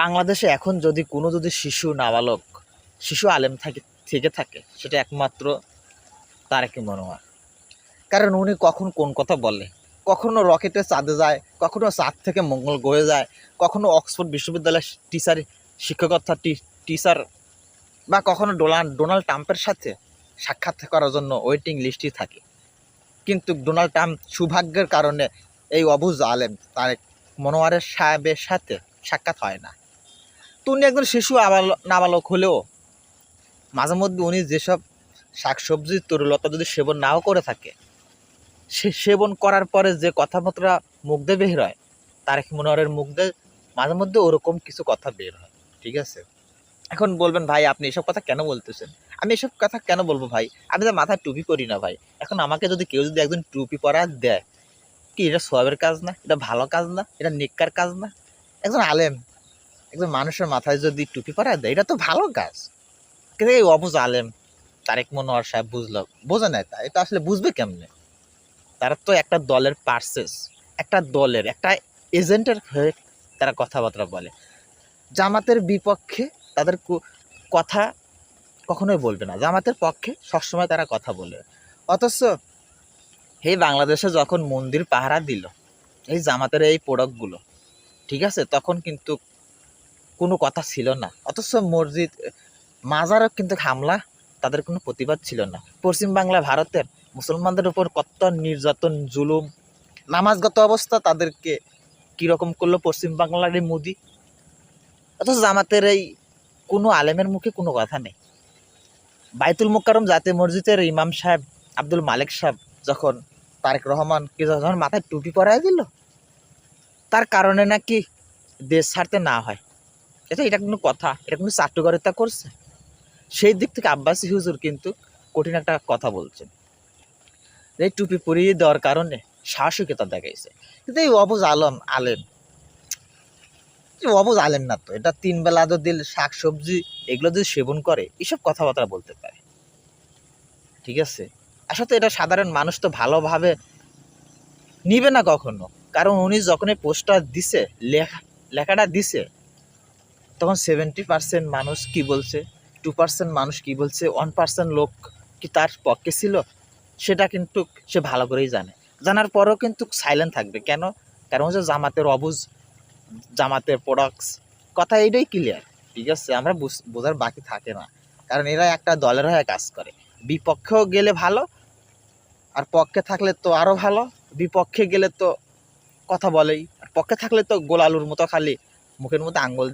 বাংলাদেশে এখন যদি শিশু নাবালক শিশু আলেম থেকে থাকে সেটা একমাত্র তারেক মনোয়ার। কারণ উনি কখন কোন কথা বলে, কখনো রকেটে চাঁদে যায়, কখনো চাঁদ থেকে মঙ্গল গ্রহে যায়, কখনো অক্সফোর্ড বিশ্ববিদ্যালয়ের শিক্ষকতা টিচার, বা কখনো ডোনাল্ড ট্রাম্পের সাথে সাক্ষাৎ করার জন্য ওয়েটিং লিস্টই থাকে। কিন্তু ডোনাল্ড ট্রাম্প সৌভাগ্যের কারণে এই অবুঝ আলেম তারেক মনোয়ারের সাহেবের সাথে সাক্ষাৎ হয় না। তো উনি একজন শিশু নাবালক হলেও মাঝে মধ্যে উনি যেসব শাকসবজি তরুলতা যদি সেবন নাও করে থাকে, সে সেবন করার পরে যে কথাবার্তা মুখ দিয়ে বের হয়, তারেক মনোয়ারের মুখ দিয়ে মাঝে মধ্যে ওরকম কিছু কথা বের হয়। ঠিক আছে, এখন বলবেন ভাই আপনি এসব কথা কেন বলতেছেন? আমি এসব কথা কেন বলবো ভাই? আমি তো মাথায় টুপি পরি না ভাই। এখন আমাকে যদি কেউ যদি একজন টুপি পরা দেয়, কি এটা সওয়াবের কাজ না? এটা ভালো কাজ না? এটা নেককার কাজ না? একজন আলেম, একজন মানুষের মাথায় যদি টুপি পরা দেয়, এটা তো ভালো কাজ। কিন্তু এই অবুঝ আলেম তারেক মনোয়ার সাহেব বোঝে না। এটা আসলে বুঝবে কেমনে? তারা তো একটা দলের পার্সেস, একটা দলের একটা এজেন্টের হয়ে তারা কথাবার্তা বলে। জামাতের বিপক্ষে তাদের কথা কখনোই বলবে না, জামাতের পক্ষে সবসময় তারা কথা বলবে। অথচ এই বাংলাদেশে যখন মন্দির পাহারা দিল এই জামাতের এই প্রোডাক্টগুলো, ঠিক আছে, তখন কিন্তু কোনো কথা ছিল না। অথচ মসজিদ মাজারও কিন্তু হামলা, তাদের কোনো প্রতিবাদ ছিল না। পশ্চিমবাংলা ভারতের মুসলমানদের উপর কত নির্যাতন জুলুম, নামাজগত অবস্থা তাদেরকে কীরকম করলো পশ্চিমবাংলার এই মোদি। অথচ জামাতের এই কোনো আলেমের মুখে কোনো কথা নেই। বাইতুল মোকাররম জাতীয় মসজিদের ইমাম সাহেব আব্দুল মালিক সাহেব যখন তারেক রহমানকে যখন মাথায় টুপি পরাই দিল, তার কারণে নাকি দেশ ছাড়তে না হয়, এটা কোনো কথা? এটা কোনো চাটুকারিতা করছে? সেই দিক থেকে আব্বাসী হুজুর কিন্তু কঠিন একটা কথা বলছেন। এই টুপি পরিয়ে দেওয়ার কারণে সাহসিকতা দেখাইছে। কিন্তু এই অবুজ আলেম না তো, এটা 3 বেলা যদি শাক সবজি এগুলো যদি সেবন করে, এসব কথাবার্তা বলতে পারে। ঠিক আছে, আসলে এটা সাধারণ মানুষ তো ভালোভাবে নিবে না কখনো। কারণ উনি যখন এই পোস্টটা দিছে, লেখাটা দিছে, তখন 70% মানুষ কি বলছে, 2% মানুষ কি বলছে, 1% লোক কি তার পক্ষে ছিল, সেটা কিন্তু সে ভালো করেই জানে। জানার পরেও কিন্তু সাইলেন্ট থাকবে কেন? কারণ হচ্ছে জামাতের প্রোডাক্টস কথা এইটাই ক্লিয়ার। ঠিক আছে, আমরা বোঝার বাকি থাকে না। কারণ এরা একটা দলের হয়ে কাজ করে। বিপক্ষেও গেলে ভালো, আর পক্ষে থাকলে তো আরও ভালো। বিপক্ষে গেলে তো কথা বলেই, আর পক্ষে থাকলে তো গোলালুর মতো খালি মুখের মধ্যে আঙ্গুল